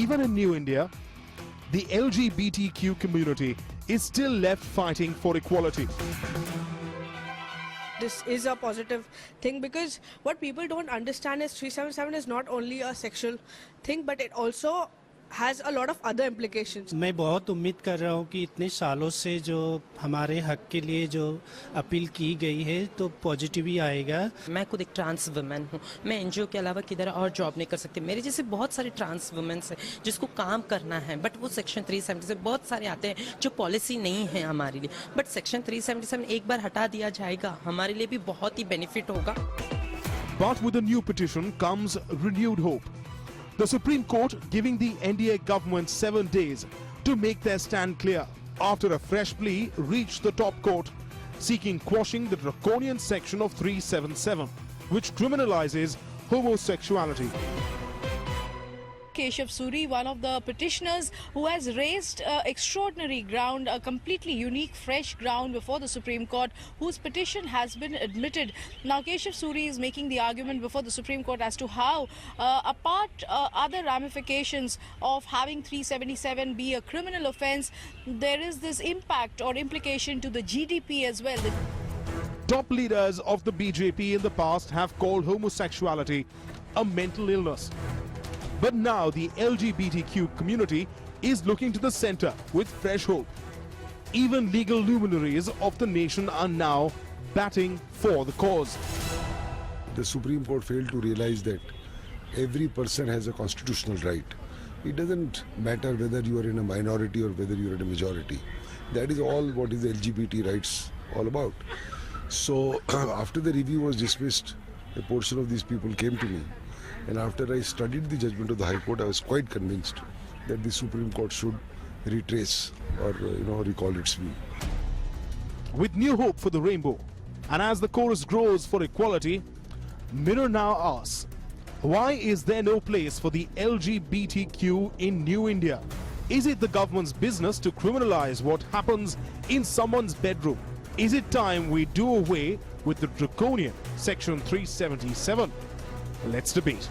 Even in New India, the LGBTQ community is still left fighting for equality. This is a positive thing because what people don't understand is 377 is not only a sexual thing but it also has a lot of other implications. मैं बहुत उम्मीद कर रहा हूँ कि इतने सालों से जो हमारे हक के लिए जो अपील की गई है तो पॉजिटिव ही आएगा। मैं खुद एक ट्रांस वुमेन हूँ, मैं एनजीओ के अलावा किधर और जॉब नहीं कर सकती। मेरे जैसे बहुत सारे ट्रांस वुमेन्स हैं जिसको काम करना है बट वो सेक्शन 370 से बहुत सारे आते हैं जो पॉलिसी नहीं है हमारे लिए, बट सेक्शन 377 एक बार हटा दिया जाएगा हमारे लिए भी बहुत ही बेनिफिट होगा। But with the new petition comes renewed hope. The Supreme Court giving the NDA government 7 days to make their stand clear after a fresh plea reached the top court seeking quashing the draconian section of 377 which criminalizes homosexuality. Keshav Suri, one of the petitioners who has raised extraordinary ground, a completely unique, fresh ground before the Supreme Court, whose petition has been admitted. Now, Keshav Suri is making the argument before the Supreme Court as to how, apart other ramifications of having 377 be a criminal offence, there is this impact or implication to the GDP as well. Top leaders of the BJP in the past have called homosexuality a mental illness. But now the LGBTQ community is looking to the center with fresh hope. Even legal luminaries of the nation are now batting for the cause. The Supreme Court failed to realize that every person has a constitutional right. It doesn't matter whether you are in a minority or whether you are in a majority. That is all what is the LGBT rights all about. So after the review was dismissed, a portion of these people came to me. And after I studied the judgment of the High Court, I was quite convinced that the Supreme Court should retrace or recall its view. With new hope for the rainbow, and as the chorus grows for equality, Mirror now asks, why is there no place for the LGBTQ in New India? Is it the government's business to criminalize what happens in someone's bedroom? Is it time we do away with the draconian Section 377? Let's debate.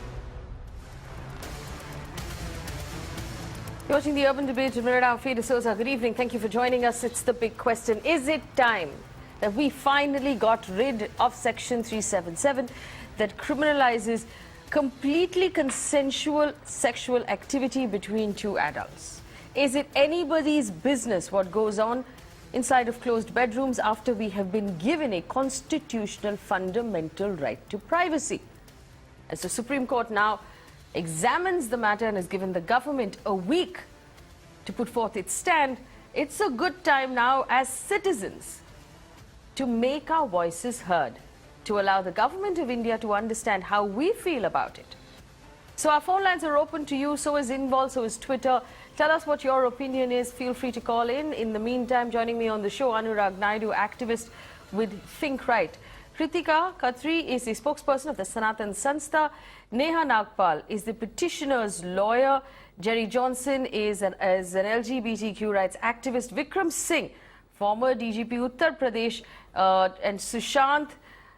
You're watching the Urban Debate with Mirada Faye D'Souza. Good evening. Thank you for joining us. It's the big question. Is it time that we finally got rid of Section 377 that criminalizes completely consensual sexual activity between two adults? Is it anybody's business what goes on inside of closed bedrooms after we have been given a constitutional fundamental right to privacy? As the Supreme Court now examines the matter and has given the government a week to put forth its stand, it's a good time now as citizens to make our voices heard, to allow the government of India to understand how we feel about it. So our phone lines are open to you, so is Invol, so is Twitter. Tell us what your opinion is. Feel free to call in. In the meantime, joining me on the show, Anurag Naidu, activist with Think Right. Kritika Khatri is the spokesperson of the Sanatan Sanstha. Neha Nagpal is the petitioner's lawyer. Jerry Johnson is an LGBTQ rights activist. Vikram Singh, former DGP Uttar Pradesh. And Sushant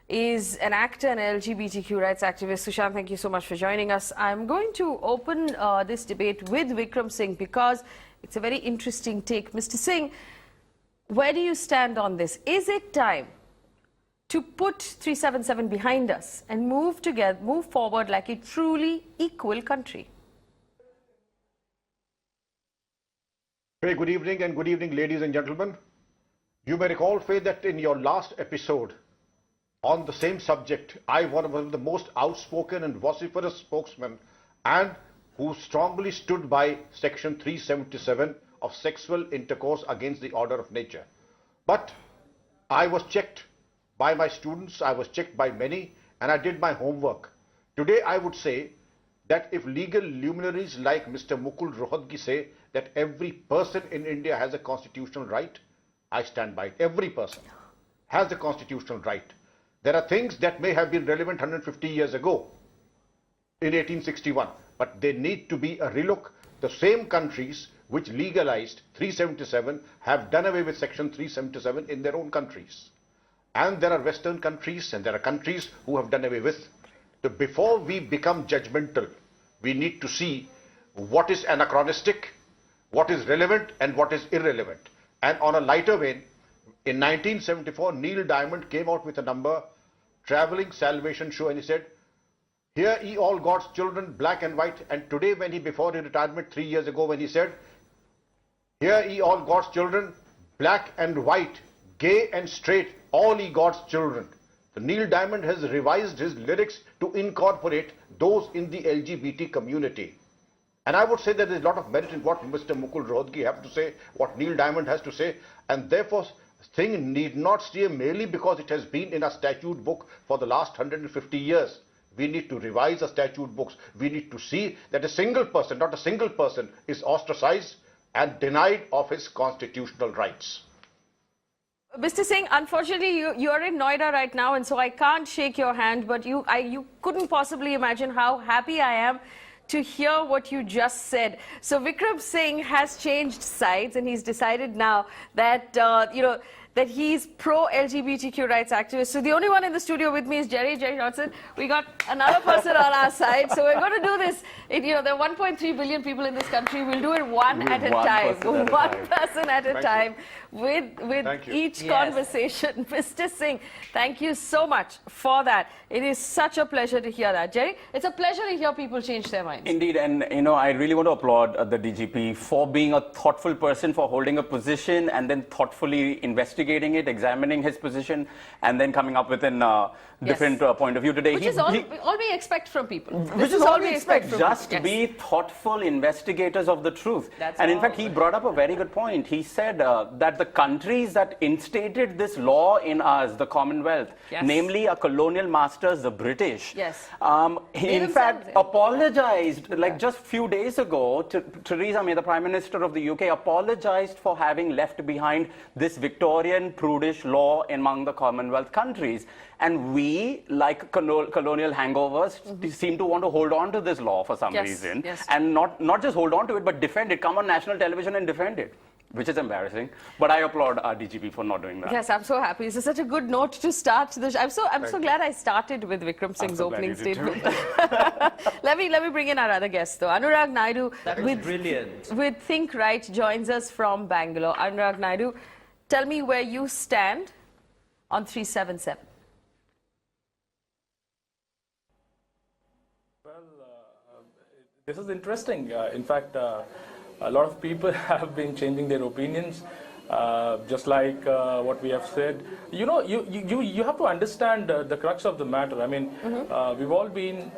is an actor and LGBTQ rights activist. Sushant, thank you so much for joining us. I'm going to open this debate with Vikram Singh because it's a very interesting take. Mr. Singh, where do you stand on this? Is it time to put 377 behind us and move forward like a truly equal country? Very good evening, and good evening, ladies and gentlemen. You may recall, Faye, that in your last episode on the same subject, I was one of the most outspoken and vociferous spokesmen and who strongly stood by Section 377 of sexual intercourse against the order of nature. But I was checked by my students, I was checked by many, and I did my homework. Today I would say that if legal luminaries like Mr. Mukul Rohatgi say that every person in India has a constitutional right, I stand by it. Every person has a constitutional right. There are things that may have been relevant 150 years ago, in 1861, but they need to be a relook. The same countries which legalized 377 have done away with Section 377 in their own countries. And there are Western countries and there are countries who have done away with. So before we become judgmental, we need to see what is anachronistic, what is relevant and what is irrelevant. And on a lighter vein, in 1974, Neil Diamond came out with a number, Traveling Salvation Show, and he said, "Hear ye all God's children, black and white." And today, when he, before his retirement 3 years ago, when he said, "Hear ye all God's children, black and white, gay and straight, all ye God's children." So Neil Diamond has revised his lyrics to incorporate those in the LGBT community. And I would say that there is a lot of merit in what Mr. Mukul Rohatgi have to say, what Neil Diamond has to say, and therefore thing need not stay merely because it has been in a statute book for the last 150 years. We need to revise the statute books. We need to see that a single person, not a single person, is ostracized and denied of his constitutional rights. Mr. Singh, unfortunately, you're in Noida right now, and so I can't shake your hand, but you couldn't possibly imagine how happy I am to hear what you just said. So Vikram Singh has changed sides, and he's decided now that, that he's pro-LGBTQ rights activist. So the only one in the studio with me is Jerry Johnson. We got another person on our side. So we're going to do this. There are 1.3 billion people in this country. We'll do it one at a time. One person at a time. With each conversation. Mr. Singh, thank you so much for that. It is such a pleasure to hear that. Jerry, it's a pleasure to hear people change their minds. Indeed, and I really want to applaud the DGP for being a thoughtful person, for holding a position and then thoughtfully investigating it, examining his position, and then coming up with a different point of view today. Which is all we expect from people. Which is all we expect. Just be thoughtful investigators of the truth. And in fact, he brought up a very good point. He said that the countries that instated this law in us, the Commonwealth, namely our colonial masters, the British, in fact, apologized, like just a few days ago, Theresa May, the Prime Minister of the UK, apologized for having left behind this Victorian prudish law among the Commonwealth countries. And we, like colonial hangovers, seem to want to hold on to this law for some reason. And not just hold on to it, but defend it, come on national television and defend it, which is embarrassing. But I applaud our DGP for not doing that. Yes, I'm so happy. This is such a good note to start the show. I'm so glad I started with Vikram Singh's opening statement. let me bring in our other guest, though. Anurag Naidu with Think Right joins us from Bangalore. Anurag Naidu, tell me where you stand on 377. This is interesting. In fact, a lot of people have been changing their opinions, just like what we have said. You have to understand the crux of the matter. I mean, we've all been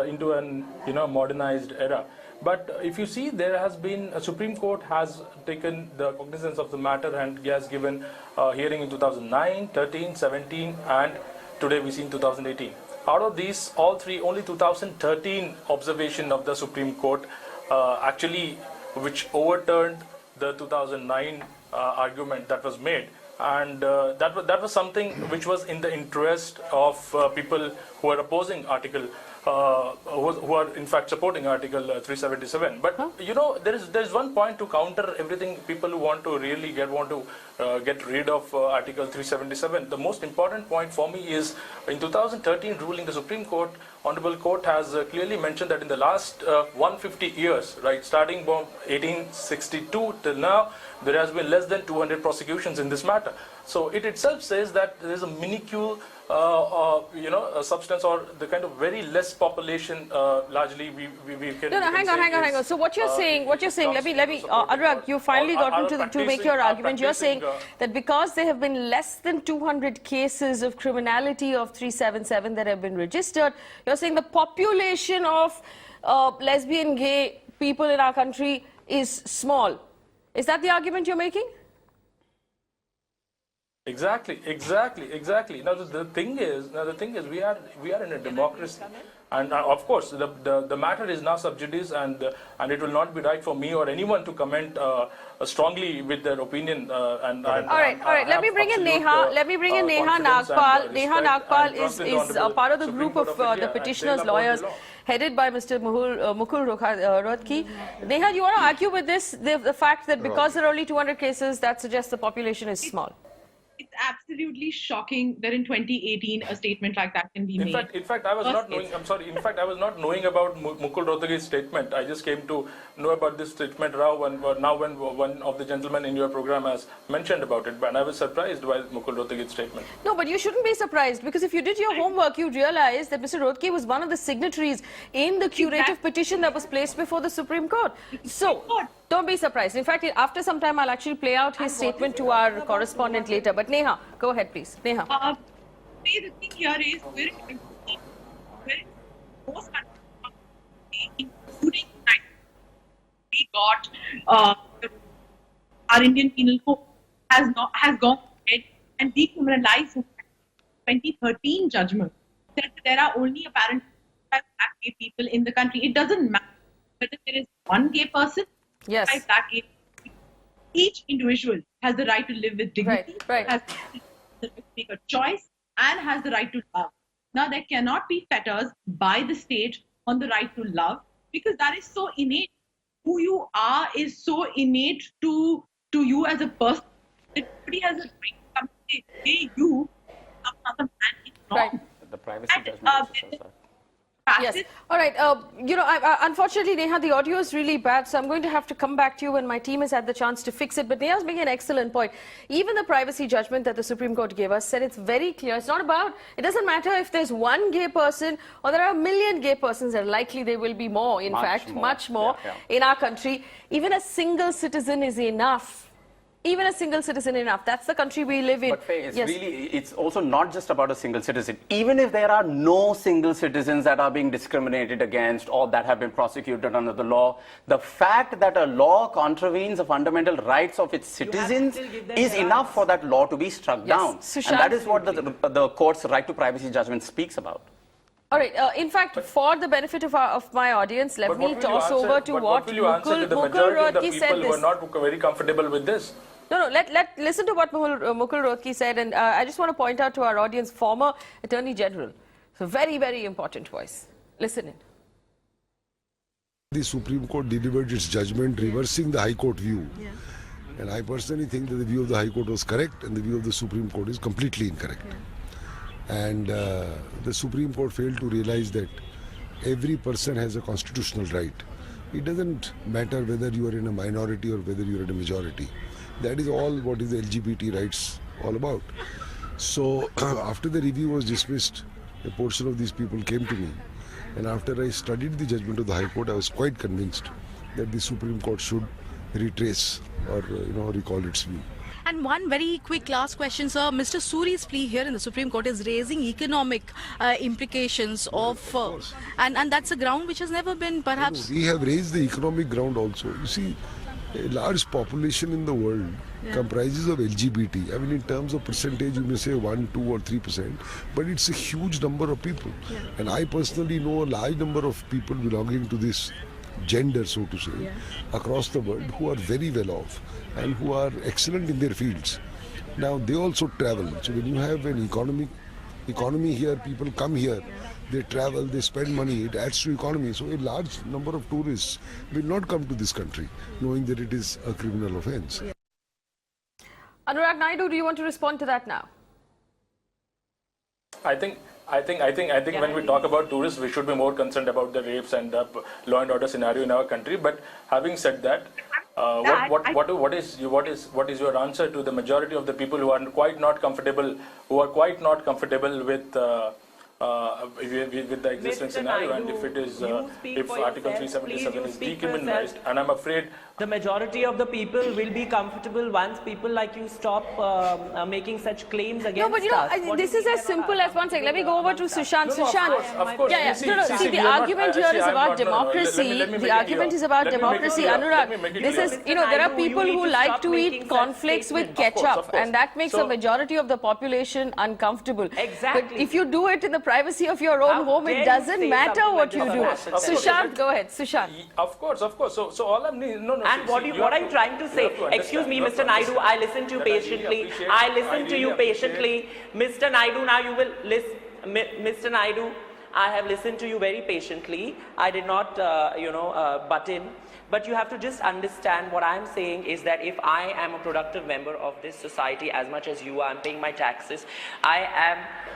into an modernized era. But if you see, there has been a Supreme Court has taken the cognizance of the matter and has given a hearing in 2009, 13, 17, and today we see in 2018. Out of these, all three, only 2013 observation of the Supreme Court actually, which overturned the 2009 argument that was made. And that was something which was in the interest of people who are opposing Article, who are in fact supporting Article 377. But there is one point to counter everything. People who want to really get rid of Article 377. The most important point for me is in 2013 ruling, the Supreme Court, Honorable Court has clearly mentioned that in the last 150 years, right, starting from 1862 till now, there has been less than 200 prosecutions in this matter. So it itself says that there is a minuscule a substance or the kind of very less population, largely we can. No, hang on. So what you're saying, let me, Anurag, you finally got to make your argument. You're saying that because there have been less than 200 cases of criminality of 377 that have been registered, you're saying the population of lesbian, gay people in our country is small. Is that the argument you're making? Exactly. Now the thing is, we are in a democracy, and of course the matter is now sub judice, and it will not be right for me or anyone to comment strongly with their opinion. All right. Let me bring in Neha. Neha Nagpal. Neha Nagpal is part of the group of the petitioners' lawyers, headed by Mr. Mukul Rohatgi. Neha, you want to argue with this, the fact that because there are only 200 cases, that suggests the population is small? It's absolutely shocking that in 2018 a statement like that can be made. In fact, I was not knowing. I'm sorry. In fact, I was not knowing about Mukul Rohatgi's statement. I just came to know about this statement now when one of the gentlemen in your program has mentioned about it. And I was surprised by Mukul Rohtagi's statement. No, but you shouldn't be surprised, because if you did your homework, you'd realize that Mr. Rohtage was one of the signatories in the curative petition that was placed before the Supreme Court. So, don't be surprised. In fact, after some time, I'll actually play out his statement to our correspondent later. But Neha, go ahead, please. Neha. The thing here is where most countries, including we got our Indian Penal Code has gone ahead and decriminalized 2013 judgment that there are only apparently 5 black gay people in the country. It doesn't matter whether there is one gay person, yes, 5 black gay people. Each individual has the right to live with dignity, has the right to make a choice, and has the right to love. Now, there cannot be fetters by the state on the right to love, because that is so innate. Who you are is so innate to you as a person that nobody has a right to come and say, hey, you, another man is wrong. The privacy judgment also says that. Yes. All right. You know, unfortunately, Neha, the audio is really bad, so I'm going to have to come back to you when my team has had the chance to fix it. But Neha's making an excellent point. Even the privacy judgment that the Supreme Court gave us said it's very clear. It's not about, it doesn't matter if there's one gay person or there are 1 million gay persons, and likely there will be more, in fact, much more in our country. Even a single citizen is enough. Even a single citizen enough. That's the country we live in. But Faye, it's also not just about a single citizen. Even if there are no single citizens that are being discriminated against or that have been prosecuted under the law, the fact that a law contravenes the fundamental rights of its citizens is enough for that law to be struck down. Sushant, and that is what the court's right to privacy judgment speaks about. All right. In fact, for the benefit of my audience, let me toss over to what Mukul Rohtage said. People who are not very comfortable with this. No, listen to what Mukul Rohtage said, and I just want to point out to our audience, former Attorney General. It's a very, very important voice. Listen in. The Supreme Court delivered its judgment reversing the High Court view. Yeah. And I personally think that the view of the High Court was correct and the view of the Supreme Court is completely incorrect. Yeah. And the Supreme Court failed to realize that every person has a constitutional right. It doesn't matter whether you are in a minority or whether you are in a majority. That is all what is the LGBT rights all about. So after the review was dismissed, a portion of these people came to me, and after I studied the judgment of the High Court, I was quite convinced that the Supreme Court should retrace or recall its view. And one very quick last question, sir. Mr. Suri's plea here in the Supreme Court is raising economic implications of, and that's a ground which has never been perhaps... We have raised the economic ground also. You see, a large population in the world comprises of LGBT. I mean, in terms of percentage, you may say 1, 2 or 3%, but it's a huge number of people. Yeah. And I personally know a large number of people belonging to this gender, so to say, across the world who are very well off and who are excellent in their fields. Now, they also travel. So when you have an economy here, people come here, they travel, they spend money, it adds to economy. So a large number of tourists will not come to this country knowing that it is a criminal offence. Yeah. Anurag Naidu, do you want to respond to that now? I think when we talk about tourists, we should be more concerned about the rapes and the law and order scenario in our country. But having said that, what is your answer to the majority of the people who are quite not comfortable with the existing scenario, and if it is if Article 377 is decriminalized, and I'm afraid the majority of the people will be comfortable once people like you stop making such claims against us. No, but you know, this is as simple as one second. Let me go over to Sushant. Sushant, of course. See, the argument here is about democracy. The argument is about democracy. Anurag, this is, there are people who like to eat cornflakes with ketchup, and that makes a majority of the population uncomfortable. Exactly. But if you do it in the privacy of your own home, it doesn't matter what you do. Sushant, go ahead. Sushant. Of course. So all I'm And what are you trying to say? Excuse me, Mr. Naidu, I listened to you patiently. I listened to you patiently. Mr. Naidu, now you will listen. Mr. Naidu, I have listened to you very patiently. I did not, butt in. But you have to just understand what I'm saying is that if I am a productive member of this society as much as you are, I'm paying my taxes, I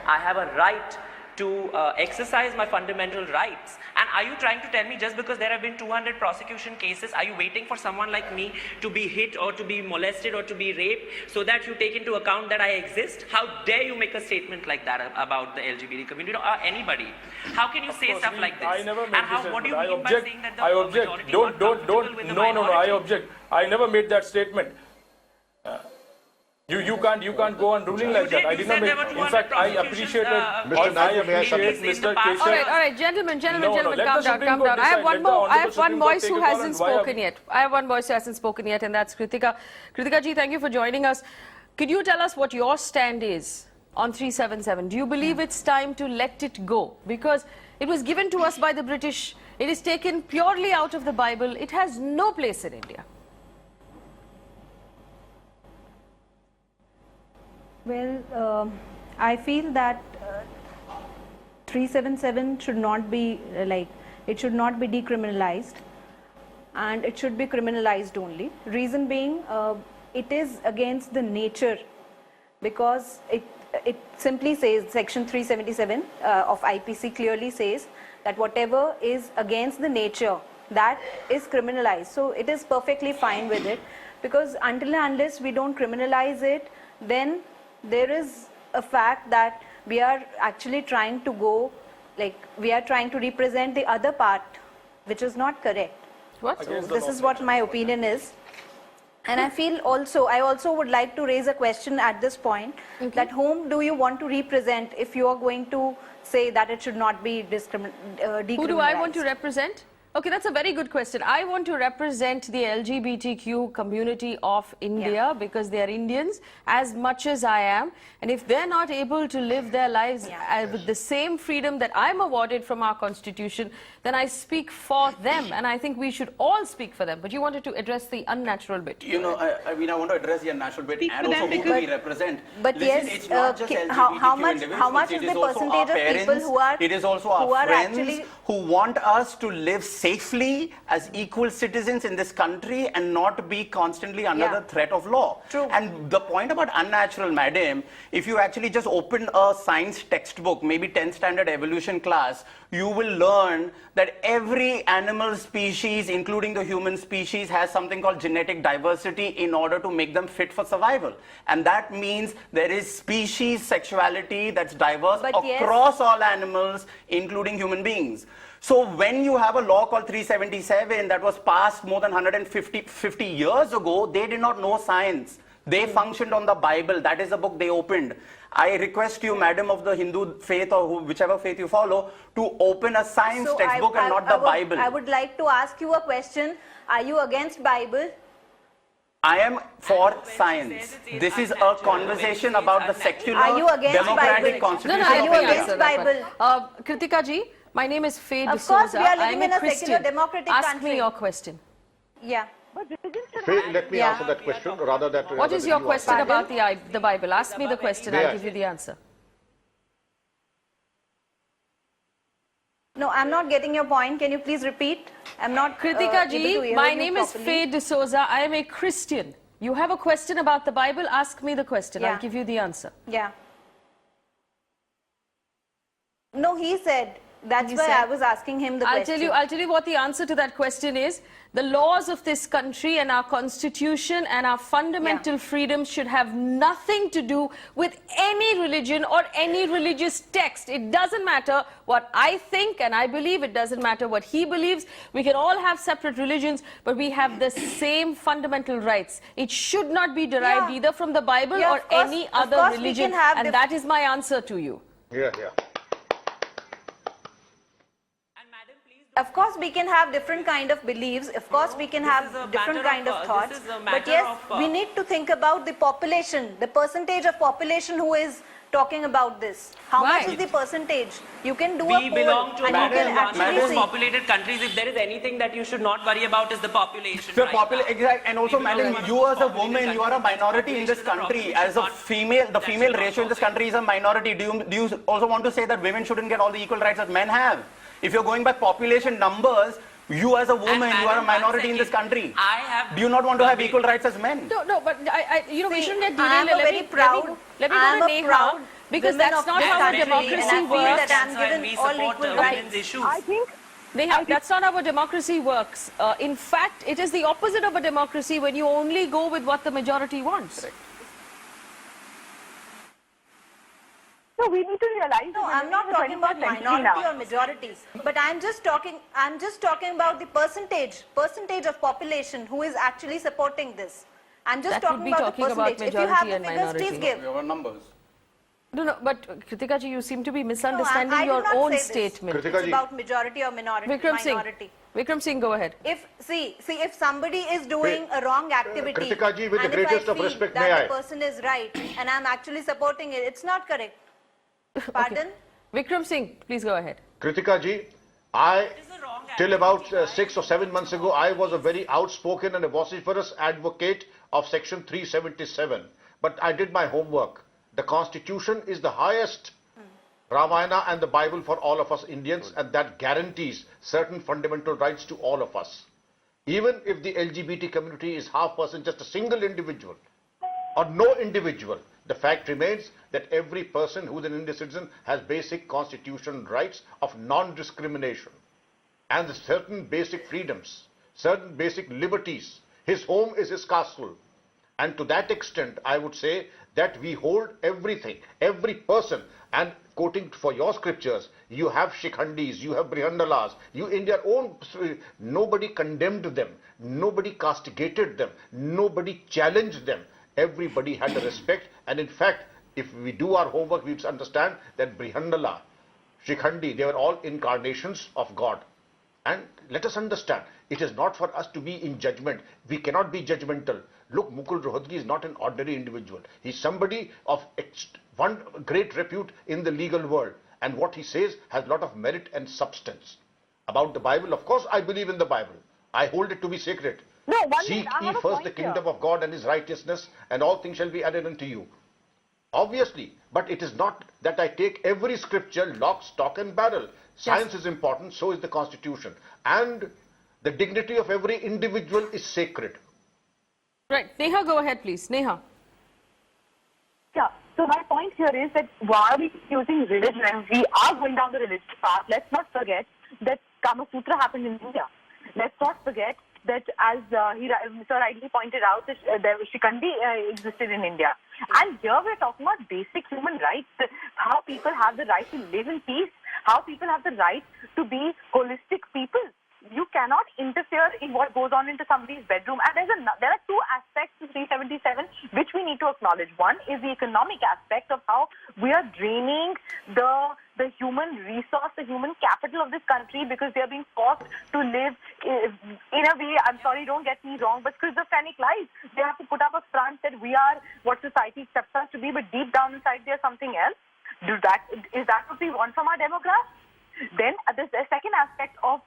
have a right to exercise my fundamental rights. And are you trying to tell me just because there have been 200 prosecution cases, are you waiting for someone like me to be hit or to be molested or to be raped so that you take into account that I exist? How dare you make a statement like that about the LGBT community or anybody? How can you say stuff like this? I never made this statement. What do you mean by saying that the I object. majority Don't. No. I object. I never made that statement. You can't go on ruling like that. I did not make. In fact, I appreciate Mr. Keshav. All right, gentlemen, calm down. I have one voice who hasn't spoken yet. And that's Kritika. Kritika ji, thank you for joining us. Could you tell us what your stand is on 377? Do you believe it's time to let it go? Because it was given to us by the British. It is taken purely out of the Bible. It has no place in India. Well, I feel that 377 should not be it should not be decriminalized, and it should be criminalized only. Reason being, it is against the nature, because it simply says, section 377 of IPC clearly says that whatever is against the nature, that is criminalized. So it is perfectly fine with it, because until and unless we don't criminalize it, then there is a fact that we are actually trying to go, we are trying to represent the other part, which is not correct. This is what my opinion is. And I feel I also would like to raise a question at this point, that whom do you want to represent if you are going to say that it should not be decriminalized? Who do I want to represent? Okay, that's a very good question. I want to represent the LGBTQ community of India because they are Indians as much as I am. And if they're not able to live their lives with the same freedom that I'm awarded from our constitution, then I speak for them. And I think we should all speak for them. But you wanted to address the unnatural bit. You know, I want to address the unnatural bit and also who we represent. But listen, yes, it's not just how much is the percentage of people who are it is also our friends who want us to live safely as equal citizens in this country and not be constantly under the threat of law. True. And the point about unnatural, madam, if you actually just open a science textbook, maybe 10th standard evolution class, you will learn that every animal species, including the human species, has something called genetic diversity in order to make them fit for survival. And that means there is species sexuality that's diverse across all animals, including human beings. So when you have a law called 377 that was passed more than 150 years ago, they did not know science. They functioned on the Bible. That is the book they opened. I request you, madam of the Hindu faith or whichever faith you follow, to open a science textbook and not the Bible. I would like to ask you a question. Are you against Bible? I am for science. This is a conversation about the secular, democratic constitution Are you against Bible? Kritika ji, my name is Faye Of course, we are living in a secular democratic country. Ask me your question. Yeah. Faye, let me answer that question rather than... What is your question about the Bible? Ask me the question, I'll give you the answer. No, I'm not getting your point. Can you please repeat? I'm not Kritika ji, my name is Faye D'Souza. I am a Christian. You have a question about the Bible, ask me the question. I'll give you the answer. Yeah. No, he said... That's why I was asking him the question. I'll tell you what the answer to that question is. The laws of this country and our constitution and our fundamental freedoms should have nothing to do with any religion or any religious text. It doesn't matter what I think and I believe. It doesn't matter what he believes. We can all have separate religions, but we have the same fundamental rights. It should not be derived either from the Bible or any other religion. And that is my answer to you. Yeah. Of course, we can have different kind of beliefs. Of course, we can have different kind of thoughts. But yes, we need to think about the population, the percentage of population who is talking about this. How much is the percentage? You can do a poll and you can actually see. Populated countries, if there is anything that you should not worry about is the population. Exactly. And also, madam, you as a woman, you are a minority in this country. As a female, the female ratio in this country is a minority. Do you also want to say that women shouldn't get all the equal rights that men have? If you're going by population numbers, you as a woman, you are a minority in this country. Do you not want to have equal rights as men? No, but we shouldn't get derailed. I'm very proud. Let me go to Neha. Because women that's of not this how our country, democracy and I feel works. that I'm given all equal rights. I think that's not how a democracy works. In fact, it is the opposite of a democracy when you only go with what the majority wants. Correct. So we need to realize. No, I'm not talking about minority or majorities, but I'm just talking about the percentage of population who is actually supporting this. I'm just talking about the percentage. If you have the figures, please give. Your numbers. No, but Kritika ji, you seem to be misunderstanding your own statement. It's about majority or minority. Vikram Singh, go ahead. If somebody is doing a wrong activity, Kritika ji, with the and if greatest I of feel respect, that may I? the person is right and I'm actually supporting it, it's not correct. Pardon? Vikram Singh, please go ahead. Kritika ji, till about 6 or 7 months ago, I was a very outspoken and a vociferous advocate of Section 377. But I did my homework. The Constitution is the highest Ramayana and the Bible for all of us Indians, and that guarantees certain fundamental rights to all of us. Even if the LGBT community is half percent, just a single individual or no individual, the fact remains that every person who is an Indian citizen has basic constitutional rights of non-discrimination and certain basic freedoms, certain basic liberties. His home is his castle. And to that extent, I would say that we hold everything, every person, and quoting for your scriptures, you have Shikhandis, you have Brihandalas, you in their own, nobody condemned them, nobody castigated them, nobody challenged them. Everybody had a respect, and in fact, if we do our homework, we understand that Brihandala, Shikhandi, they were all incarnations of God. And let us understand, it is not for us to be in judgment. We cannot be judgmental. Look, Mukul Rohatgi is not an ordinary individual. He's somebody of one great repute in the legal world. And what he says has a lot of merit and substance. About the Bible, of course, I believe in the Bible. I hold it to be sacred. No, Seek ye first the kingdom of God and his righteousness, and all things shall be added unto you. Obviously, but it is not that I take every scripture lock, stock and barrel. Science is important, so is the Constitution. And the dignity of every individual is sacred. Right. Neha, go ahead, please. Neha. Yeah. So my point here is that while we using religion, we are going down the religious path. Let's not forget that Kama Sutra happened in India. Let's not forget that, as Mr. rightly pointed out, that Shikandi existed in India. And here we're talking about basic human rights, how people have the right to live in peace, how people have the right to be holistic people. You cannot interfere in what goes on into somebody's bedroom. And there are two aspects to 377 which we need to acknowledge. One is the economic aspect of how we are draining the human resource, the human capital of this country, because they are being forced to live in a way, I'm sorry, don't get me wrong, but schizophrenic lives. They have to put up a front that we are what society accepts us to be, but deep down inside they are something else. Is that what we want from our demographics? Then the second aspect of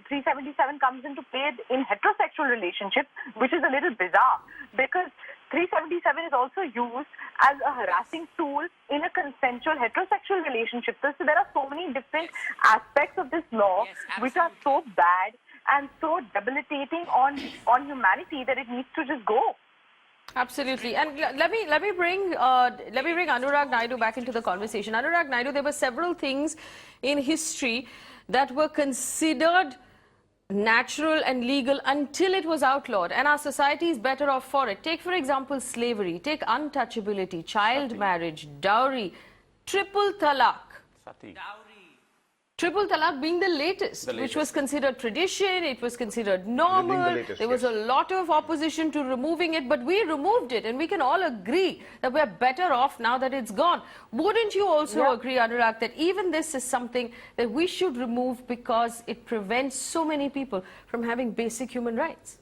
377 comes into play in heterosexual relationships, which is a little bizarre because 377 is also used as a harassing tool in a consensual heterosexual relationship. So there are so many different aspects of this law which are so bad and so debilitating on humanity that it needs to just go. Absolutely. And let me bring Anurag Naidu back into the conversation. Anurag Naidu, there were several things in history that were considered natural and legal until it was outlawed, and our society is better off for it. Take, for example, slavery, take untouchability, child marriage, dowry, triple talaq. Triple talaq being the latest, which was considered tradition, it was considered normal. There was a lot of opposition to removing it, but we removed it, and we can all agree that we're better off now that it's gone. Wouldn't you also agree, Anurag, that even this is something that we should remove because it prevents so many people from having basic human rights?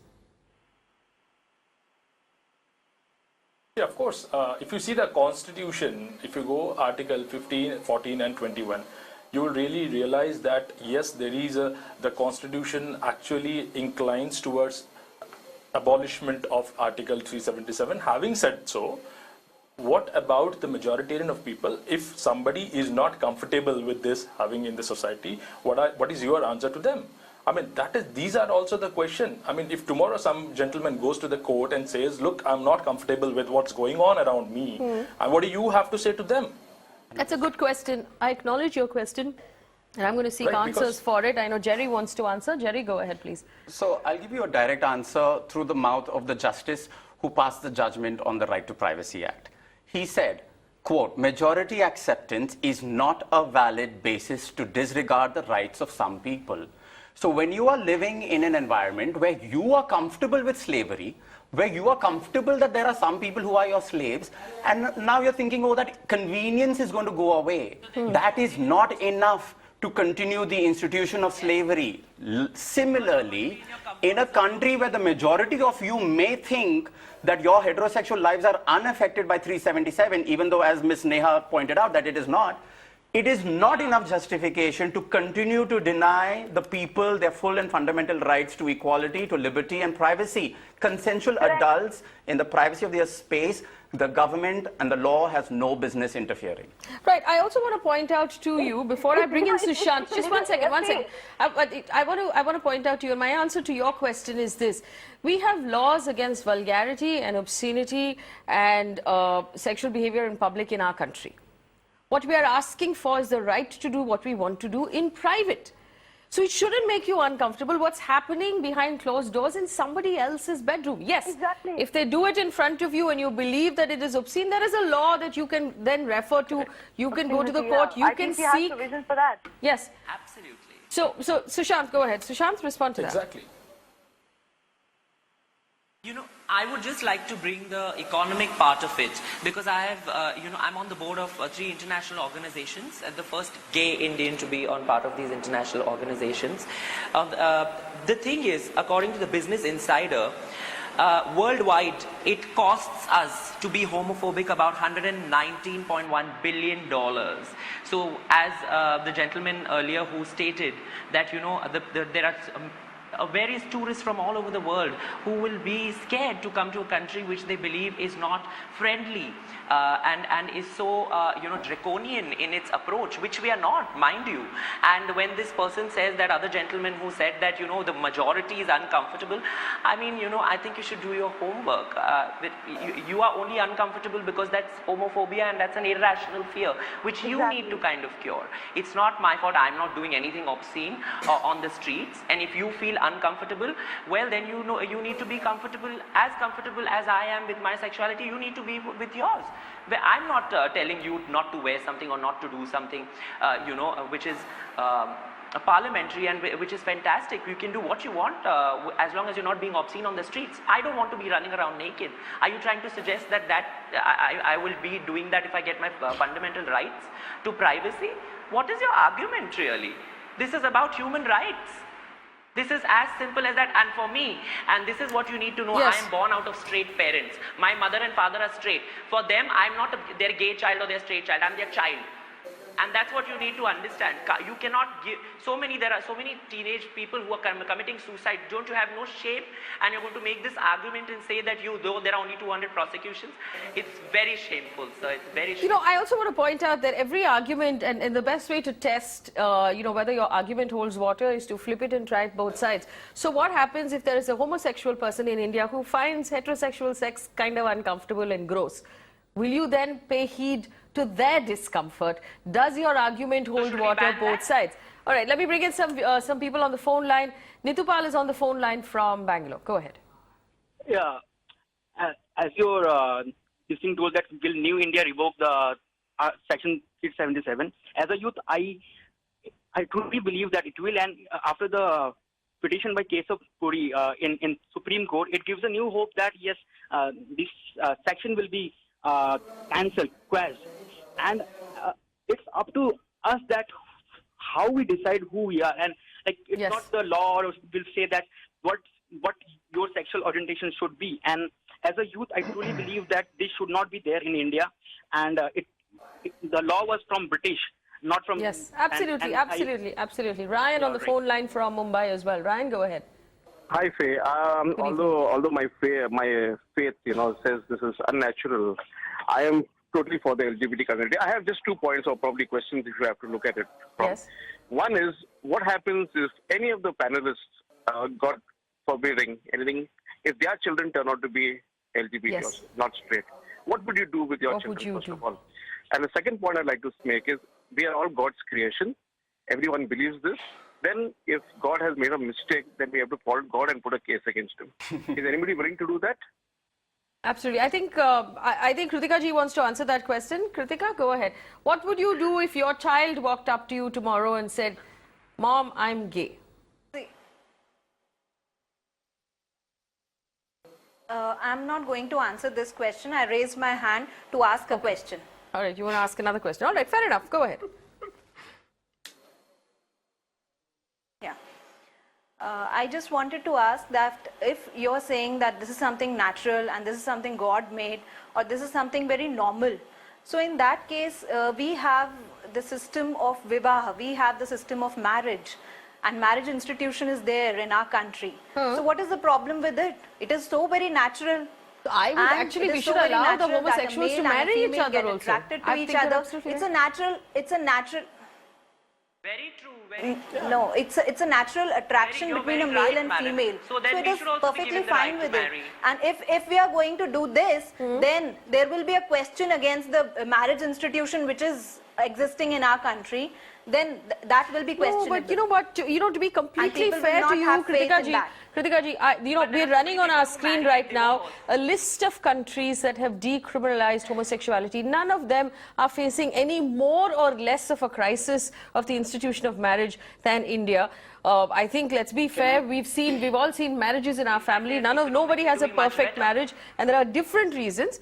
Yeah, of course. If you see the Constitution, if you go Article 15, 14 and 21, you will really realize that, yes, there is the Constitution actually inclines towards abolishment of Article 377. Having said so, what about the majoritarian of people? If somebody is not comfortable with this having in the society, what is your answer to them? I mean, these are also the question. I mean, if tomorrow some gentleman goes to the court and says, look, I'm not comfortable with what's going on around me, and what do you have to say to them? That's a good question. I acknowledge your question, and I'm going to seek answers for it. I know Jerry wants to answer. Jerry, go ahead, please. So I'll give you a direct answer through the mouth of the justice who passed the judgment on the Right to Privacy Act. He said, quote, majority acceptance is not a valid basis to disregard the rights of some people. So when you are living in an environment where you are comfortable with slavery, where you are comfortable that there are some people who are your slaves, and now you're thinking, oh, that convenience is going to go away. That is not enough to continue the institution of slavery. Similarly, in a country where the majority of you may think that your heterosexual lives are unaffected by 377, even though, as Ms. Neha pointed out, that it is not enough justification to continue to deny the people their full and fundamental rights to equality, to liberty and privacy. Consensual adults in the privacy of their space, the government and the law has no business interfering. Right. I also want to point out to you, before I bring in Sushant, just one second. I want to point out to you, and my answer to your question is this. We have laws against vulgarity and obscenity and sexual behavior in public in our country. What we are asking for is the right to do what we want to do in private. So it shouldn't make you uncomfortable what's happening behind closed doors in somebody else's bedroom. Yes, exactly. If they do it in front of you and you believe that it is obscene, there is a law that you can then refer to. You can go to the court. You can seek. I think we have provisions for that. Yes. Absolutely. So Sushant, go ahead. Sushant, respond to that. Exactly. You know, I would just like to bring the economic part of it, because I have, I'm on the board of 3 international organizations, and the first gay Indian to be on part of these international organizations. The thing is, according to the Business Insider, worldwide, it costs us to be homophobic about $119.1 billion. So, as the gentleman earlier who stated that, there are various tourists from all over the world who will be scared to come to a country which they believe is not friendly and is so draconian in its approach, which we are not, mind you. And when this person says, that other gentleman who said that the majority is uncomfortable, I mean, I think you should do your homework. You are only uncomfortable because that's homophobia and that's an irrational fear which you need to kind of cure. It's not my fault. I'm not doing anything obscene on the streets, and if you feel uncomfortable, well then you need to be comfortable as I am with my sexuality. You need to be with yours. I'm not telling you not to wear something or not to do something which is parliamentary and which is fantastic. You can do what you want as long as you're not being obscene on the streets. I don't want to be running around naked. Are you trying to suggest that I will be doing that if I get my fundamental rights to privacy? What is your argument really? This is about human rights. This is as simple as that. And for me, and this is what you need to know, yes. I am born out of straight parents. My mother and father are straight. For them, I'm not their gay child or their straight child. I'm their child. And that's what you need to understand. You cannot give there are so many teenage people who are committing suicide. Don't you have no shame? And you're going to make this argument and say that though there are only 200 prosecutions. It's very shameful, sir. It's very shameful. I also want to point out that every argument, and the best way to test, whether your argument holds water is to flip it and try it both sides. So what happens if there is a homosexual person in India who finds heterosexual sex kind of uncomfortable and gross? Will you then pay heed to their discomfort? Does your argument hold water both sides? All right, let me bring in some people on the phone line. Nitupal is on the phone line from Bangalore. Go ahead. Yeah, as your listening told that will New India revoke the Section 677? As a youth, I truly believe that it will, and after the petition by case of Puri in Supreme Court, it gives a new hope that yes, this section will be cancelled, quashed, and it's up to us that how we decide who we are, and like it's yes. not the law will say that what your sexual orientation should be. And as a youth, I truly believe that this should not be there in India, and the law was from British, not from. Yes, absolutely, absolutely. Ryan on the phone line from Mumbai as well. Ryan, go ahead. Hi, Faye. Although my faith, says this is unnatural, I am totally for the LGBT community. I have just 2 points or probably questions if you have to look at it from. Yes. One is, what happens if any of the panelists, God forbidding anything, if their children turn out to be LGBT yes. or not straight? What would you do with your children, first of all? And the second point I'd like to make is we are all God's creation. Everyone believes this. Then if God has made a mistake, then we have to fault God and put a case against him. Is anybody willing to do that? Absolutely. I think Kritika ji wants to answer that question. Kritika, go ahead. What would you do if your child walked up to you tomorrow and said, Mom, I'm gay? I'm not going to answer this question. I raised my hand to ask a question. All right, you want to ask another question. All right, fair enough. Go ahead. Yeah. I just wanted to ask that if you're saying that this is something natural and this is something God made or this is something very normal, so in that case, we have the system of vivaha, we have the system of marriage, and marriage institution is there in our country. So what is the problem with it? It is so very natural. I would actually, we should allow the homosexuals to marry each other also. Attracted to each other. It's a natural. Very true. Very true. No, it's a natural attraction between a male and female. So then it we is should also be perfectly given the fine right to with it. marry. And if we are going to do this, then there will be a question against the marriage institution which is existing in our country. Then that will be questionable. No, but you know what? To be completely fair to you, Kritika ji, we're running on our screen right now a list of countries that have decriminalized homosexuality. None of them are facing any more or less of a crisis of the institution of marriage than India. I think, let's be fair, we've all seen marriages in our family. Nobody has a perfect marriage, and there are different reasons.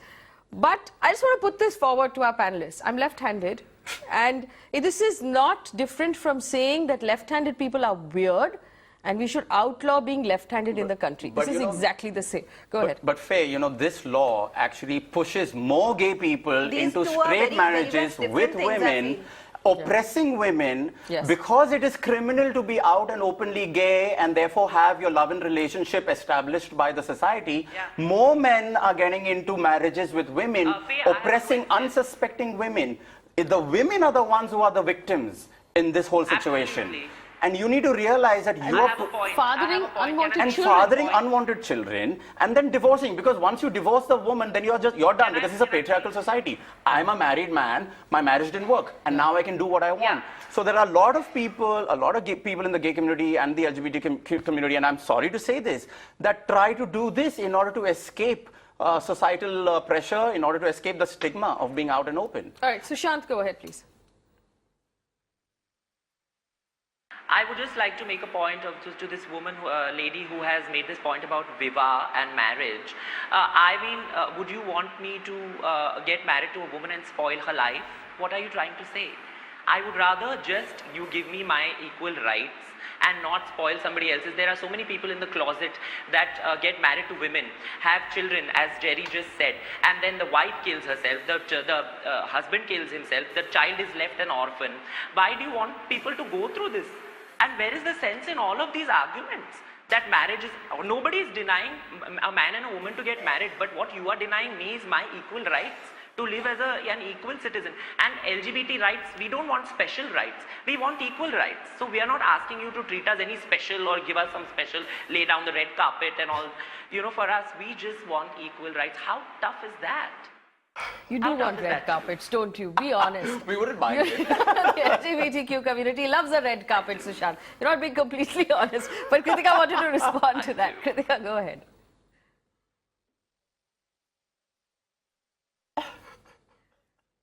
But I just want to put this forward to our panelists. I'm left-handed, and this is not different from saying that left-handed people are weird and we should outlaw being left-handed in the country. This is exactly the same. Go ahead. But Faye, this law actually pushes more gay people into straight marriages with women, oppressing women, because it is criminal to be out and openly gay and therefore have your love and relationship established by the society. More men are getting into marriages with women, oppressing unsuspecting women. The women are the ones who are the victims in this whole situation. Absolutely. And you need to realize that you are fathering unwanted children. Fathering unwanted children and then divorcing, because once you divorce the woman, then you're done, because it's a patriarchal society. I'm a married man, my marriage didn't work, and now I can do what I want. So there are a lot of people, a lot of gay people in the gay community and the LGBT community, and I'm sorry to say this, that try to do this in order to escape societal pressure, in order to escape the stigma of being out and open. All right, Sushant, go ahead, please. I would just like to make a point to this woman, lady who has made this point about viva and marriage. Would you want me to get married to a woman and spoil her life? What are you trying to say? I would rather just you give me my equal rights and not spoil somebody else's. There are so many people in the closet that get married to women, have children, as Jerry just said, and then the wife kills herself, the husband kills himself, the child is left an orphan. Why do you want people to go through this? And where is the sense in all of these arguments? That marriage is, nobody is denying a man and a woman to get married, but what you are denying me is my equal rights to live as an equal citizen. And LGBT rights, we don't want special rights, we want equal rights. So we are not asking you to treat us any special or give us some special, lay down the red carpet and all. For us, we just want equal rights. How tough is that? You do want red carpets, don't you? Be honest. We wouldn't mind it. The LGBTQ community loves a red carpet, Sushant. You're not being completely honest. But Kritika wanted to respond to that. Kritika, go ahead.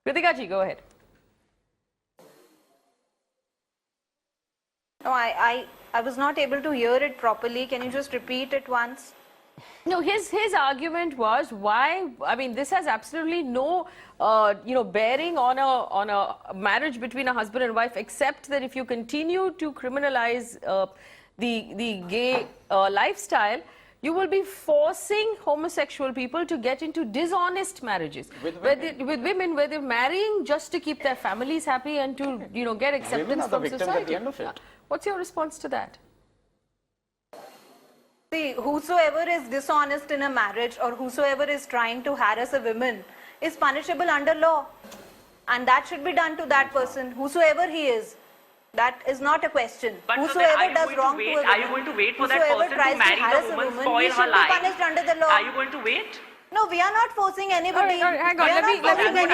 Kritika ji, go ahead. No, I was not able to hear it properly. Can you just repeat it once? No, his argument was why. I mean, this has absolutely no bearing on a marriage between a husband and wife, except that if you continue to criminalize the gay lifestyle, you will be forcing homosexual people to get into dishonest marriages with women, where they're marrying just to keep their families happy and to get acceptance from society. At the end of it. What's your response to that? See, whosoever is dishonest in a marriage or whosoever is trying to harass a woman is punishable under law, and that should be done to that person, whosoever he is. That is not a question. But whosoever does wrong to a woman, are you going to wait for that person to marry the woman, spoil her life? Punished under the law. Are you going to wait? No, we are not forcing anybody. All right, hang on. Let me bring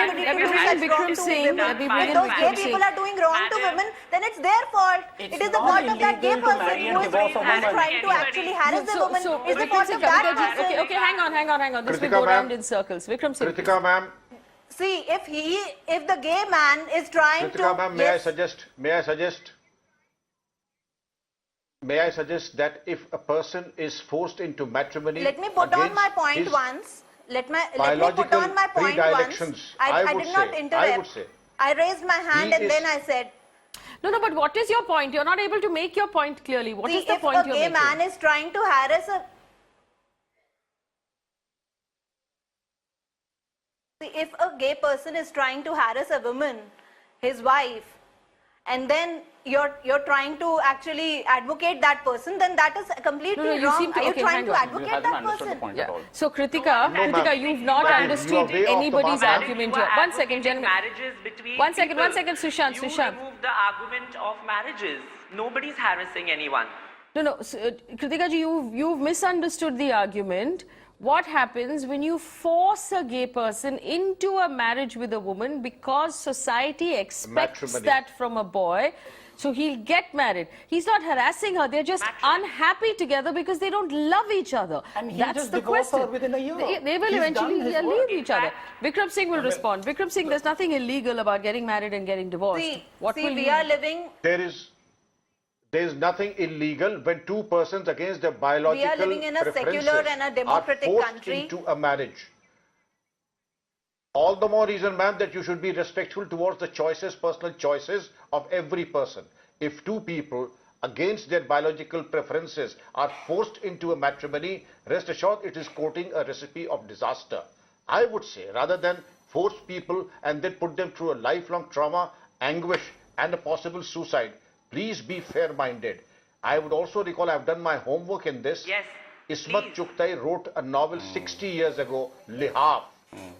in Vikram Singh. If those gay people are doing wrong to women, then it's their fault. It is the fault of that gay person who is trying to actually harass the woman. It's the fault of that person. Okay, hang on. This will go round in circles. Vikram Singh. Kritika ma'am. See, if the gay man is trying to... Kritika ma'am, may I suggest that if a person is forced into matrimony... Let me put on my point once. Let me put on my point once. I did not interrupt. I raised my hand and then I said... No, but what is your point? You're not able to make your point clearly. What is the point you're making? If a gay man is trying to harass a... If a gay person is trying to harass a woman, his wife, and then you're trying to actually advocate that person, then that is completely wrong. Are you trying to advocate that person? So Kritika, you've not understood anybody's argument here. One second, gentlemen. One second, Sushant. You remove the argument of marriages. Nobody's harassing anyone. No, Kritika ji, you've misunderstood the argument. What happens when you force a gay person into a marriage with a woman because society expects that from a boy? So he'll get married. He's not harassing her. They're just unhappy together because they don't love each other. And that's the question. Her within a year. They will eventually leave each other. Vikram Singh will respond. Vikram Singh, there's nothing illegal about getting married and getting divorced. We are living... There is nothing illegal when two persons against their biological preferences are forced into a secular and a democratic country. Into a marriage. All the more reason, ma'am, that you should be respectful towards the personal choices of every person. If two people against their biological preferences are forced into a matrimony, rest assured it is quoting a recipe of disaster. I would say, rather than force people and then put them through a lifelong trauma, anguish and a possible suicide, please be fair-minded. I would also recall I've done my homework in this. Yes. Ismat Chugtai wrote a novel 60 years ago, Lihaf.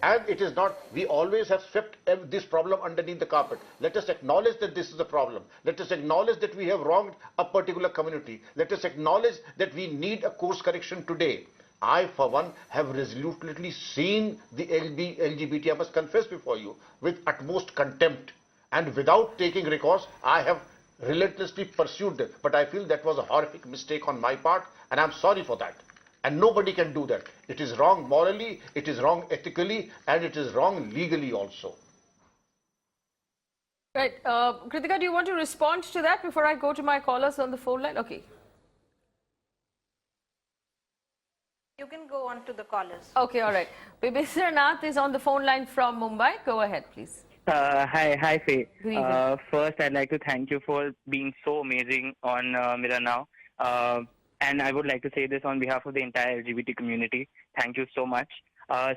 And it is not, we always have swept this problem underneath the carpet. Let us acknowledge that this is a problem. Let us acknowledge that we have wronged a particular community. Let us acknowledge that we need a course correction today. I, for one, have resolutely seen the LGBT, I must confess before you, with utmost contempt. And without taking recourse, I have relentlessly pursued them. But I feel that was a horrific mistake on my part, and I'm sorry for that. And nobody can do that. It is wrong morally, it is wrong ethically, and it is wrong legally also. Right. Kritika, do you want to respond to that before I go to my callers on the phone line? Okay. You can go on to the callers. Okay, all right. Bibisra Nath is on the phone line from Mumbai. Go ahead, please. Hi, Faye. Good evening. First, I'd like to thank you for being so amazing on Mira Now. And I would like to say this on behalf of the entire LGBT community. Thank you so much.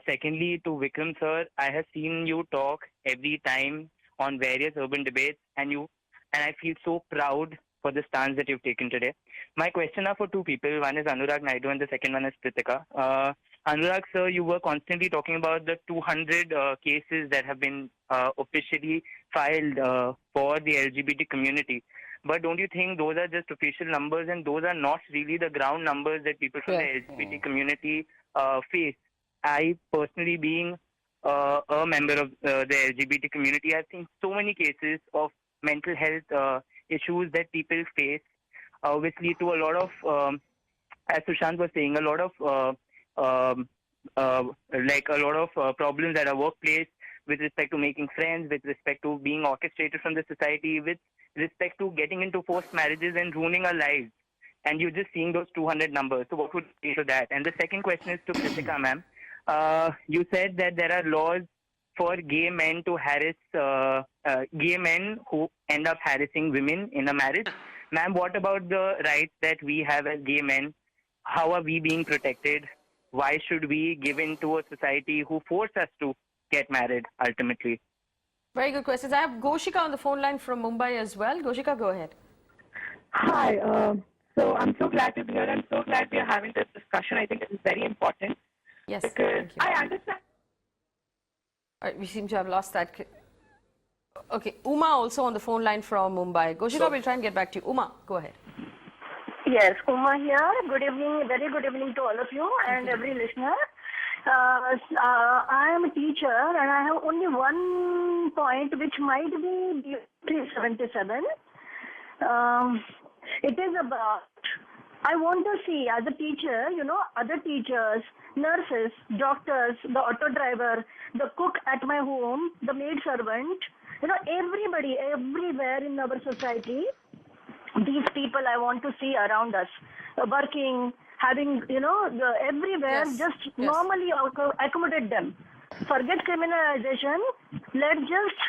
Secondly, to Vikram sir, I have seen you talk every time on various urban debates, and I feel so proud for the stance that you've taken today. My question are for two people. One is Anurag Naidu and the second one is Pritika. Anurag sir, you were constantly talking about the 200 cases that have been officially filed for the LGBT community. But don't you think those are just official numbers and those are not really the ground numbers that people from the LGBT community face? I personally, being a member of the LGBT community, I've seen so many cases of mental health issues that people face, which lead to a lot of, as Sushant was saying, a lot of problems at our workplace with respect to making friends, with respect to being orchestrated from the society, with respect to getting into forced marriages and ruining our lives. And you're just seeing those 200 numbers. So what would you say to that? And the second question is to Kritika, ma'am. You said that there are laws for gay men to harass, gay men who end up harassing women in a marriage. Ma'am, what about the rights that we have as gay men? How are we being protected? Why should we give in to a society who force us to get married ultimately? Very good questions. I have Goshika on the phone line from Mumbai as well. Goshika, go ahead. Hi. So I'm so glad to be here. I'm so glad we are having this discussion. I think it is very important. Yes. Because I understand. All right, we seem to have lost that. Okay, Uma also on the phone line from Mumbai. Goshika, we'll try and get back to you. Uma, go ahead. Yes, Uma here. Good evening, very good evening to all of you and every listener. I am a teacher and I have only one point which might be 377. It is about, I want to see as a teacher, other teachers, nurses, doctors, the auto driver, the cook at my home, the maid servant, everybody, everywhere in our society, these people I want to see around us, working, having, everywhere, just normally accommodate them. Forget criminalization, let's just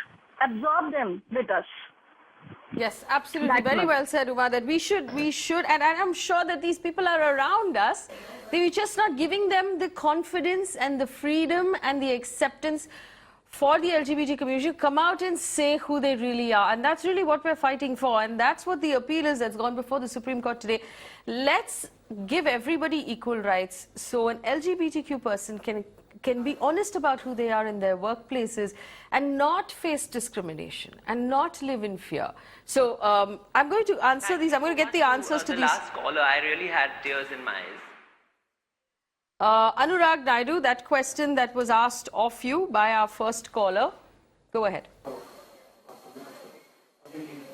absorb them with us. Yes, absolutely. Very well said, Uma, that we should, and I'm sure that these people are around us. We're just not giving them the confidence and the freedom and the acceptance for the LGBT community to come out and say who they really are. And that's really what we're fighting for. And that's what the appeal is that's gone before the Supreme Court today. Let's give everybody equal rights so an LGBTQ person can be honest about who they are in their workplaces and not face discrimination and not live in fear. So I'm going to answer these. I'm going to get the answers to these. The last caller, I really had tears in my eyes. Anurag Naidu, that question that was asked of you by our first caller. Go ahead.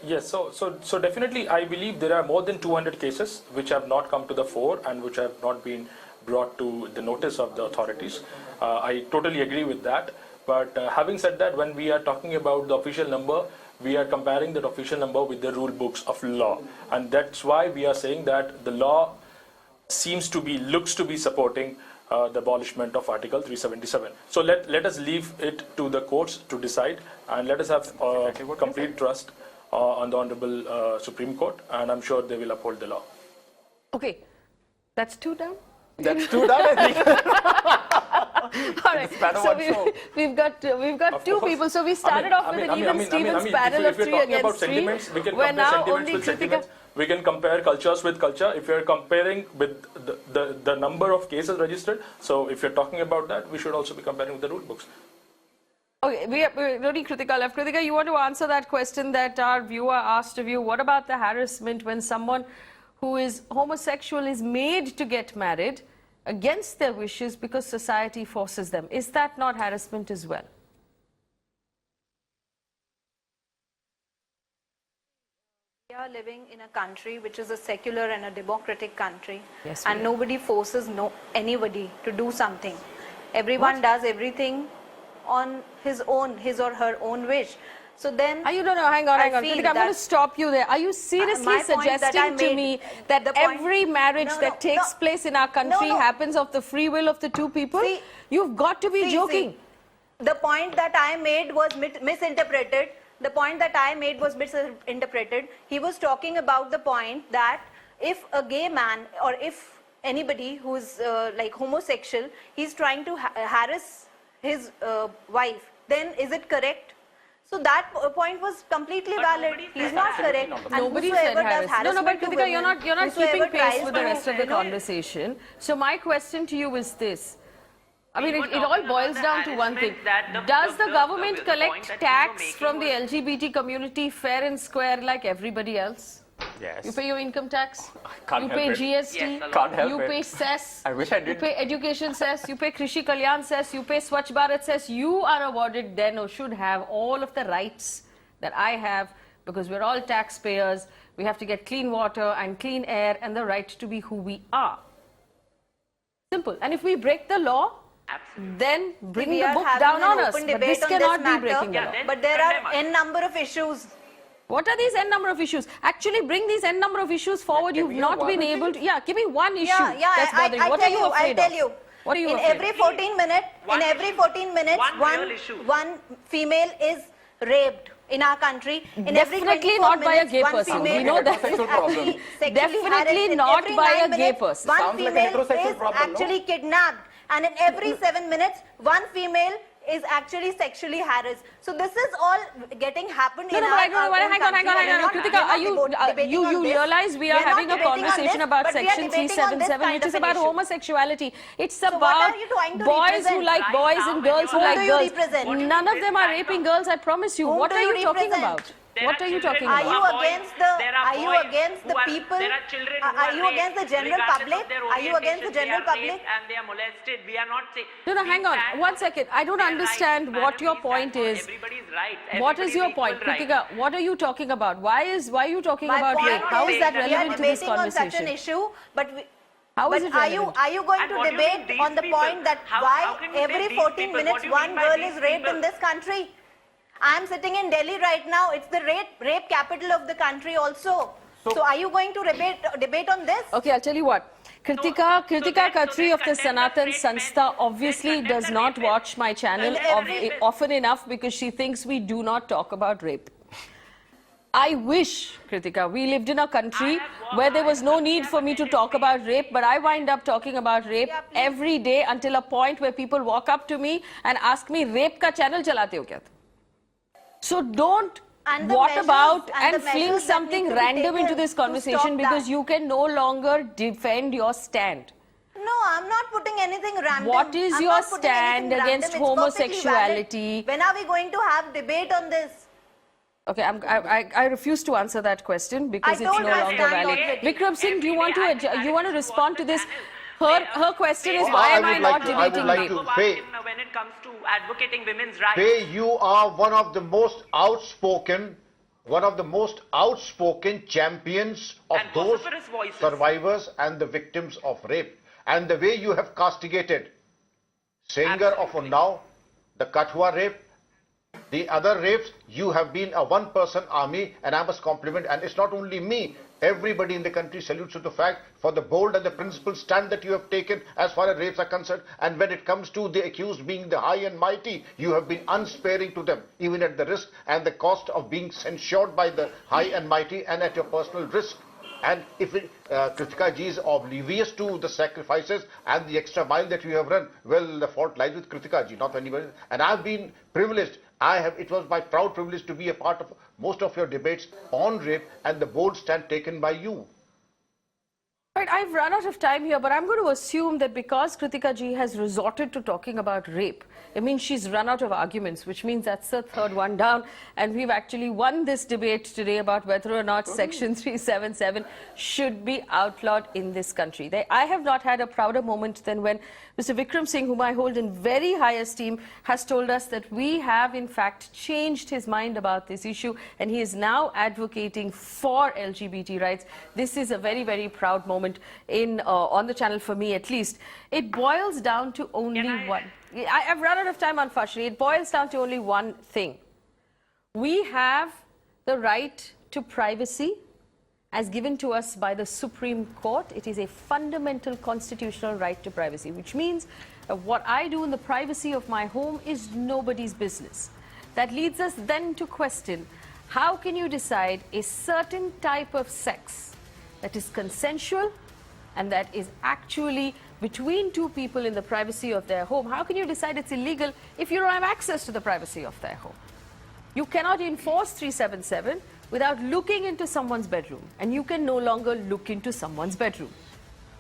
Yes, so definitely I believe there are more than 200 cases which have not come to the fore and which have not been brought to the notice of the authorities. I totally agree with that. But having said that, when we are talking about the official number, we are comparing that official number with the rule books of law. And that's why we are saying that the law looks to be supporting the abolishment of Article 377. So let us leave it to the courts to decide, and let us have complete trust on the Honorable Supreme Court, and I'm sure they will uphold the law. Okay, that's two down. That's two down, I think. All right, so we've got two people. So we started off with an even Stevens panel of 3 against 3. We're now only Kritika. We can compare cultures with culture. If you're comparing with the number of cases registered, so if you're talking about that, we should also be comparing with the rule books. Okay, we're only Kritika left. Kritika, you want to answer that question that our viewer asked of you. What about the harassment when someone who is homosexual is made to get married against their wishes because society forces them? Is that not harassment as well? We are living in a country which is a secular and a democratic country, yes, and nobody forces anybody to do something. Everyone does everything on his or her own wish. So then, hang on. Kritika, I'm going to stop you there. Are you seriously suggesting to me that every marriage that takes place in our country happens of the free will of the two people? You've got to be joking. The point that I made was misinterpreted. The point that I made was misinterpreted. He was talking about the point that if a gay man or if anybody who's like homosexual, he's trying to harass his wife, then is it correct? So that point was completely valid. He's not correct. Nobody said harassment. No, but Kritika, you're not keeping pace with the rest of the conversation. So my question to you is this. I mean, it all boils down to one thing. Does the government collect tax from the LGBT community fair and square like everybody else? Yes. You pay your income tax, you pay GST, you pay cess, I wish I did. You pay education cess, you pay Krishi Kalyan cess, you pay Swachh Bharat cess. You are awarded then or should have all of the rights that I have because we're all taxpayers. We have to get clean water and clean air and the right to be who we are. Simple. And if we break the law, then bring the book down on us. But this cannot be breaking the law. But there are n number of issues. What are these n number of issues? Actually, bring these n number of issues forward. You've not been able to. Yeah, give me one issue that's bothering you. What are you afraid of? I'll tell you. What are you afraid of? In every 14 minutes, one female is raped in our country. In Definitely not by a gay person. We know that. Definitely not by a gay person. One female is actually kidnapped, and in every 7 minutes, one female is actually sexually harassed. So this is all getting happened in our hang on. Kritika, you realize we are having a conversation about Section 377, which is about homosexuality. It's about boys who like boys and girls who like girls. None of them are raping girls, I promise you. What are you talking about? What are you talking about? Are you against the people? There are children who are you against the general public? Are you against the general public? And they are molested. We are not saying. No, hang on. 1 second. I don't understand what your point is. Everybody's right. What is your point? Kritika, what are you talking about? Why are you talking about rape? How is that relevant to this conversation? We are debating on such an issue, but are you going to debate on the point that why every 14 minutes one girl is raped in this country? I am sitting in Delhi right now. It's the rape capital of the country also. So are you going to debate on this? Okay, I'll tell you what. Kritika Khatri of the Sanatan Sanstha obviously does not watch my channel often enough because she thinks we do not talk about rape. I wish, Kritika, we lived in a country where there was no need for me to talk about rape, but I wind up talking about rape every day until a point where people walk up to me and ask me, rape ka channel chalate ho kya? So don't what about and fling something random into this conversation because you can no longer defend your stand. No, I'm not putting anything random. What is your stand against homosexuality? When are we going to have debate on this? Okay, I refuse to answer that question because it's no longer valid. Vikram Singh, do you want to respond to this? Her question is, why am I not debating rape? When it comes to advocating women's rights. Faye, you are one of the most outspoken champions of those survivors and the victims of rape. And the way you have castigated Sengar of Unnao, the Kathua rape, the other rapes, you have been a one-person army, and I must compliment, and it's not only me, everybody in the country salutes you to the fact for the bold and the principled stand that you have taken as far as rapes are concerned. And when it comes to the accused being the high and mighty, you have been unsparing to them, even at the risk and the cost of being censured by the high and mighty and at your personal risk. And if Kritika ji is oblivious to the sacrifices and the extra mile that you have run, well, the fault lies with Kritika ji, not anybody. And I've been privileged. It was my proud privilege to be a part of most of your debates on rape and the bold stand taken by you. Right, I've run out of time here, but I'm going to assume that because Kritika ji has resorted to talking about rape, it means she's run out of arguments, which means that's the third one down. And we've actually won this debate today about whether or not Section 377 should be outlawed in this country. I have not had a prouder moment than when Mr. Vikram Singh, whom I hold in very high esteem, has told us that we have in fact changed his mind about this issue and he is now advocating for LGBT rights. This is a very, very proud moment on the channel for me at least. It boils down to only one. I've run out of time, unfortunately. It boils down to only one thing. We have the right to privacy as given to us by the Supreme Court. It is a fundamental constitutional right to privacy, which means what I do in the privacy of my home is nobody's business. That leads us then to question, how can you decide a certain type of sex that is consensual and that is actually between two people in the privacy of their home? How can you decide it's illegal if you don't have access to the privacy of their home? You cannot enforce 377 without looking into someone's bedroom, and you can no longer look into someone's bedroom.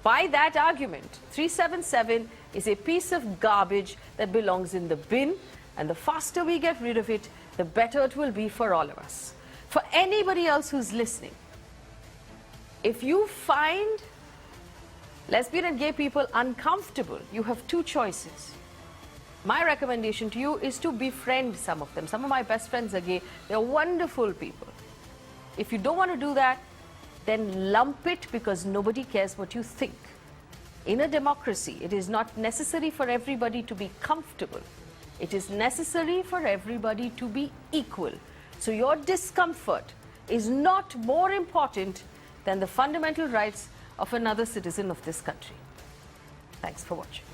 By that argument, 377 is a piece of garbage that belongs in the bin, and the faster we get rid of it, the better it will be for all of us. For anybody else who's listening, if you find lesbian and gay people uncomfortable, you have two choices. My recommendation to you is to befriend some of them. Some of my best friends are gay. They're wonderful people. If you don't want to do that, then lump it because nobody cares what you think. In a democracy, it is not necessary for everybody to be comfortable. It is necessary for everybody to be equal. So your discomfort is not more important than the fundamental rights of another citizen of this country. Thanks for watching.